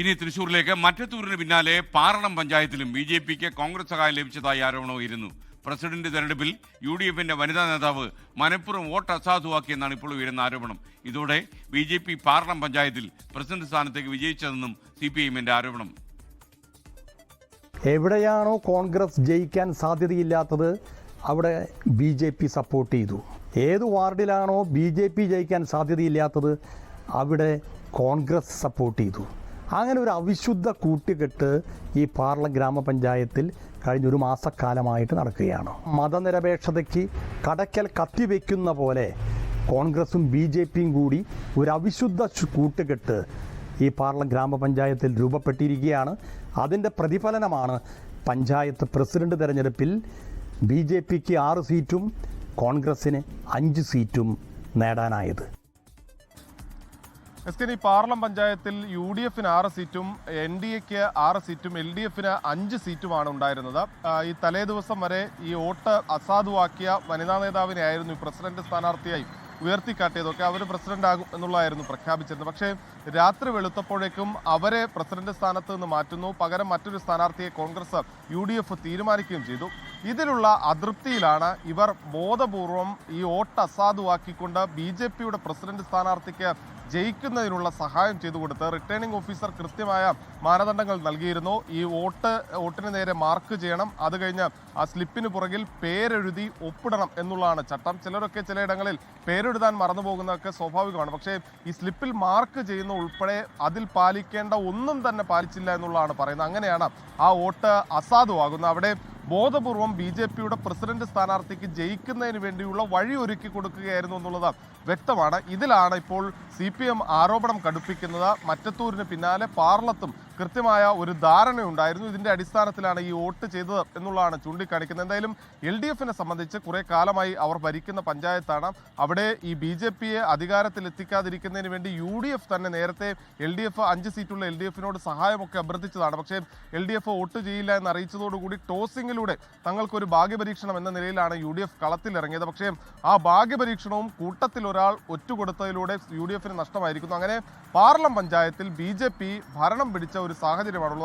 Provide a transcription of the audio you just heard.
ഇനി തൃശൂരിലേക്ക്. മറ്റത്തൂരിന് പിന്നാലെ പാറളം പഞ്ചായത്തിലും ബി ജെ പിക്ക് കോൺഗ്രസ് സഹായം ലഭിച്ചതായി ആരോപണം ഉയരുന്നു. പ്രസിഡന്റ് തെരഞ്ഞെടുപ്പിൽ യു ഡി എഫിന്റെ വനിതാ നേതാവ് മനഃപൂർവ്വം വോട്ട് അസാധുവാക്കിയെന്നാണ് ഇപ്പോൾ ഉയരുന്ന ആരോപണം. ഇതോടെ ബി ജെ പി പാറളം പഞ്ചായത്തിൽ പ്രസിഡന്റ് സ്ഥാനത്തേക്ക് വിജയിച്ചതെന്നും CPIM ആരോപണം. എവിടെയാണോ കോൺഗ്രസ് ജയിക്കാൻ സാധ്യതയില്ലാത്തത് അവിടെ BJP സപ്പോർട്ട് ചെയ്തു. ഏത് വാർഡിലാണോ BJP ജയിക്കാൻ സാധ്യതയില്ലാത്തത് അവിടെ കോൺഗ്രസ് സപ്പോർട്ട് ചെയ്തു. അങ്ങനെ ഒരു അവിശുദ്ധ കൂട്ടുകെട്ട് ഈ പാർല ഗ്രാമപഞ്ചായത്തിൽ കഴിഞ്ഞൊരു മാസക്കാലമായിട്ട് നടക്കുകയാണ്. മതനിരപേക്ഷതയ്ക്ക് കടക്കൽ കത്തിവെക്കുന്ന പോലെ കോൺഗ്രസും BJPയും കൂടി ഒരു അവിശുദ്ധ കൂട്ടുകെട്ട് ഈ പാർല ഗ്രാമപഞ്ചായത്തിൽ രൂപപ്പെട്ടിരിക്കുകയാണ്. അതിൻ്റെ പ്രതിഫലനമാണ് പഞ്ചായത്ത് പ്രസിഡന്റ് തെരഞ്ഞെടുപ്പിൽ BJPക്ക് 6 സീറ്റും കോൺഗ്രസിന് 5 സീറ്റും നേടാനായത്. ഈ പാർലം പഞ്ചായത്തിൽ UDFന് 6 സീറ്റും NDAക്ക് 6 സീറ്റും LDFന് 5 സീറ്റുമാണ് ഉണ്ടായിരുന്നത്. ഈ തലേ ദിവസം വരെ ഈ വോട്ട് അസാധുവാക്കിയ വനിതാ നേതാവിനെ ആയിരുന്നു പ്രസിഡന്റ് സ്ഥാനാർത്ഥിയായി ഉയർത്തിക്കാട്ടിയതൊക്കെ. അവർ പ്രസിഡന്റ് ആകും എന്നുള്ളതായിരുന്നു പ്രഖ്യാപിച്ചിരുന്നത്. പക്ഷേ രാത്രി വെളുത്തപ്പോഴേക്കും അവരെ പ്രസിഡന്റ് സ്ഥാനത്ത് നിന്ന് മാറ്റുന്നു. പകരം മറ്റൊരു സ്ഥാനാർത്ഥിയെ കോൺഗ്രസ് UDF തീരുമാനിക്കുകയും ചെയ്തു. ഇതിലുള്ള അതൃപ്തിയിലാണ് ഇവർ ബോധപൂർവം ഈ വോട്ട് അസാധുവാക്കിക്കൊണ്ട് BJPയുടെ പ്രസിഡന്റ് സ്ഥാനാർത്ഥിക്ക് ജയിക്കുന്നതിനുള്ള സഹായം ചെയ്തു കൊടുത്ത് റിട്ടേണിംഗ് ഓഫീസർ കൃത്യമായ മാനദണ്ഡങ്ങൾ നൽകിയിരുന്നു. ഈ വോട്ടിന് നേരെ മാർക്ക് ചെയ്യണം, അത് കഴിഞ്ഞ് ആ സ്ലിപ്പിന് പുറകിൽ പേരെഴുതി ഒപ്പിടണം എന്നുള്ളതാണ് ചട്ടം. ചിലരൊക്കെ ചിലയിടങ്ങളിൽ പേരെഴുതാൻ മറന്നു പോകുന്നതൊക്കെ സ്വാഭാവികമാണ്. പക്ഷേ ഈ സ്ലിപ്പിൽ മാർക്ക് ചെയ്യുന്ന ഉൾപ്പെടെ അതിൽ പാലിക്കേണ്ട ഒന്നും തന്നെ പാലിച്ചില്ല എന്നുള്ളതാണ് പറയുന്നത്. അങ്ങനെയാണ് ആ വോട്ട് അസാധുവാകുന്നത്. അവിടെ ബോധപൂർവം BJPയുടെ പ്രസിഡന്റ് സ്ഥാനാർത്ഥിക്ക് ജയിക്കുന്നതിന് വേണ്ടിയുള്ള വഴി ഒരുക്കി കൊടുക്കുകയായിരുന്നു എന്നുള്ളത് വ്യക്തമാണ്. ഇതിലാണ് ഇപ്പോൾ CPM ആരോപണം കടുപ്പിക്കുന്നത്. മറ്റത്തൂരിന് പിന്നാലെ പാർലത്തും കൃത്യമായ ഒരു ധാരണയുണ്ടായിരുന്നു. ഇതിന്റെ അടിസ്ഥാനത്തിലാണ് ഈ വോട്ട് ചെയ്തത് എന്നുള്ളതാണ് ചൂണ്ടിക്കാണിക്കുന്നത്. എന്തായാലും LDFനെ സംബന്ധിച്ച് കുറെ കാലമായി അവർ ഭരിക്കുന്ന പഞ്ചായത്താണ്. അവിടെ ഈ BJPയെ അധികാരത്തിൽ എത്തിക്കാതിരിക്കുന്നതിന് വേണ്ടി UDF തന്നെ നേരത്തെ LDF 5 സീറ്റുള്ള LDFനോട് സഹായമൊക്കെ അഭ്യർത്ഥിച്ചതാണ്. പക്ഷേ LDF വോട്ട് ചെയ്യില്ല എന്ന് അറിയിച്ചതോടുകൂടി ടോസിങ്ങിലൂടെ തങ്ങൾക്കൊരു ഭാഗ്യപരീക്ഷണം എന്ന നിലയിലാണ് UDF കളത്തിലിറങ്ങിയത്. പക്ഷേ ആ ഭാഗ്യപരീക്ഷണവും കൂട്ടത്തിൽ ഒരാൾ ഒറ്റുകൊടുത്തതിലൂടെ UDFന് നഷ്ടമായിരിക്കുന്നു. അങ്ങനെ പാർലം പഞ്ചായത്തിൽ BJP ഭരണം പിടിച്ച ഒരു സാഹചര്യമാണുള്ളത്.